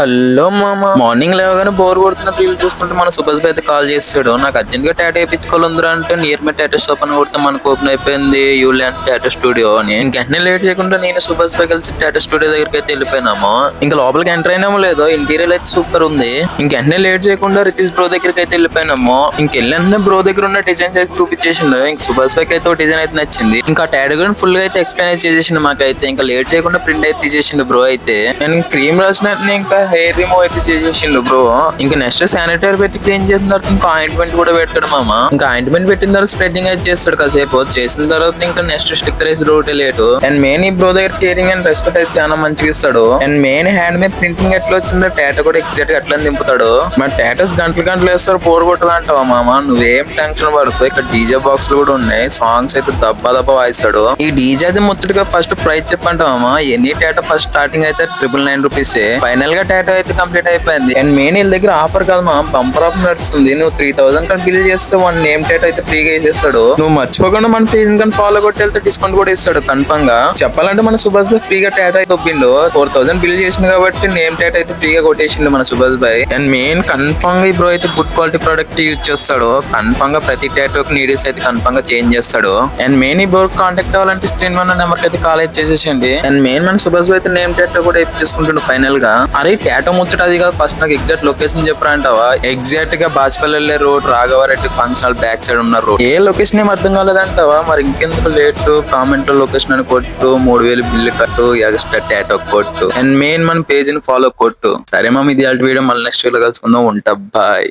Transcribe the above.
Hello మామ, morning లేవగానే bore కొడుతున్న రీల్ చూస్తుంటే మన సుభాష్ భాయ్ అయితే కాల్ చేస్తాడు. నాకు అర్జెంట్ గా టాటూ వేయించుకోవాలందరూ అంటే నియర్ మై టాటూ షాప్ అని కొడితే మనకు ఓపెన్ అయిపోయింది యూలాండ్ టాటూ స్టూడియో అని. ఇంకెంటనే లేట్ చేయకుండా నేను సుభాష్ భాయ్ కలిసి టాటూ స్టూడియో దగ్గరికి అయితే వెళ్ళిపోయినాము. ఇంకా లోపలికి ఎంటర్ అయినామో లేదో ఇంటీరియర్ అయితే సూపర్ ఉంది. ఇంకెంటనే లేట్ చేయకుండా రితీష్ బ్రో దగ్గరికి అయితే వెళ్ళిపోయినాము. ఇంకెళ్ళిన బ్రో దగ్గర ఉన్న డిజైన్స్ అయితే చూపించేసిండు. ఇంక సుభాష్ భాయ్ అయితే డిజైన్ అయితే నచ్చింది. ఇంకా టాటూ గురించి ఫుల్ గా అయితే ఎక్స్ప్లెయిన్ చేసేసిండు మాకైతే. ఇంకా లేట్ చేయకుండా ప్రింట్ అయితే తీసేసిండు బ్రో అయితే. నేను క్రీమ్ రాసినట్టు ఇంకా హెయిర్ రిమూవ్ అయితే చేసేసిండు బ్రో. ఇంకా నెక్స్ట్ శానిటైజర్ పెట్టి క్లీన్ చేసిన తర్వాత ఇంకా ఆయింట్మెంట్ కూడా పెడతాడు మామ. ఇంకా ఆయింట్మెంట్ పెట్టిన తర్వాత స్ప్రెడ్డింగ్ అయితే చేస్తాడు కాసేపు. చేసిన తర్వాత ఇంకా నెక్స్ట్ స్టిక్కర్ వేసి రూటే లేటు. అండ్ మెయిన్ ఈ బ్రో దగ్గర కేరింగ్ అండ్ రెస్పెక్ట్ అయితే చాలా మంచిగా ఇస్తాడు. అండ్ మెయిన్ హ్యాండ్ మీద ప్రింటింగ్ ఎట్లా వచ్చిందో టాటూ కూడా ఎగ్జాక్ట్ గా అట్లా దింపుతాడు. మరి టాటూస్ గంటలు వేస్తారు బోర్ కొట్టదు అంటావా మామ? నువ్వేం టెన్షన్ పడుతుంది. ఇక్కడ డీజే బాక్స్ లు కూడా ఉన్నాయి. సాంగ్స్ అయితే దబ్బా వాయిస్తాడు. ఈ డీజే అది ముచ్చటగా ఫస్ట్ ప్రైస్ చెప్పంటావా? ఎనీ టాటూ ఫస్ట్ స్టార్టింగ్ అయితే 999 రూపీస్. ఫైనల్ గా టాటూ అయితే కంప్లీట్ అయిపోయింది. అండ్ మెయిన్ వీళ్ళ దగ్గర ఆఫర్ కాదు మా, బంపర్ ఆఫర్ నడుస్తుంది. నువ్వు 3000 కానీ బిల్ చేస్తే 1 నేమ్ టాటూ అయితే ఫ్రీగా ఇచ్చేస్తాడు. నువ్వు మర్చిపోకుండా మన ఫీజు కానీ ఫాలో కొట్టి వెళ్తే డిస్కౌంట్ కూడా ఇస్తాడు కన్ఫర్మ్ గా. చెప్పాలంటే మన సుభాష్ భాయ్ ఫ్రీగా టాటూ అయితే ఒప్పిండు. 4000 బిల్ చేసింది కాబట్టి నేమ్ టాటూ అయితే ఫ్రీగా కొట్టేసిండు మన సుభాష్ భాయ్. అండ్ మెయిన్ కన్ఫర్మ్ గా బ్రో అయితే గుడ్ క్వాలిటీ ప్రొడక్ట్ యూజ్ చేస్తాడు. కన్ఫర్మ్ గా ప్రతి టాటూకి నీడిల్స్ అయితే కన్ఫర్మ్ గా చేంజ్ చేస్తాడు. అండ్ మెయిన్ ఈ బ్రో కాంటాక్ట్ అవ్వాలంటే స్క్రీన్ వన్ నెంబర్ అయితే కాల్ చేసేసండి. అండ్ మెయిన్ మన సుభాష్ భాయ్ అయితే నేమ్ టాటూ కూడా ఇప్పించుకుంటుండు ఫైనల్ గా. అరే టాటూ ముచ్చట అది కాదు, ఫస్ట్ నాకు ఎగ్జాక్ట్ లొకేషన్ చెప్పరా అంటావా? ఎగ్జాక్ట్ గా Bajpalli road, Raghava Reddy function hall back side ఉన్న రోడ్. ఏ లొకేషన్ ఏం అర్థం కాలేదంటావా? మరి ఇంకెందుకు లేట్, కామెంట్ లో లొకేషన్ అని కొట్టు, 3000 బిల్లు కట్టు, ఎక్స్ట్రా టాటూ కొట్టు. అండ్ మెయిన్ మన పేజ్ ని ఫాలో కొట్టు. సరే మామ, ఇది వీడియో మళ్ళీ నెక్స్ట్ వీడియో కలుసుకుందాం. ఉంటా, బాయ్.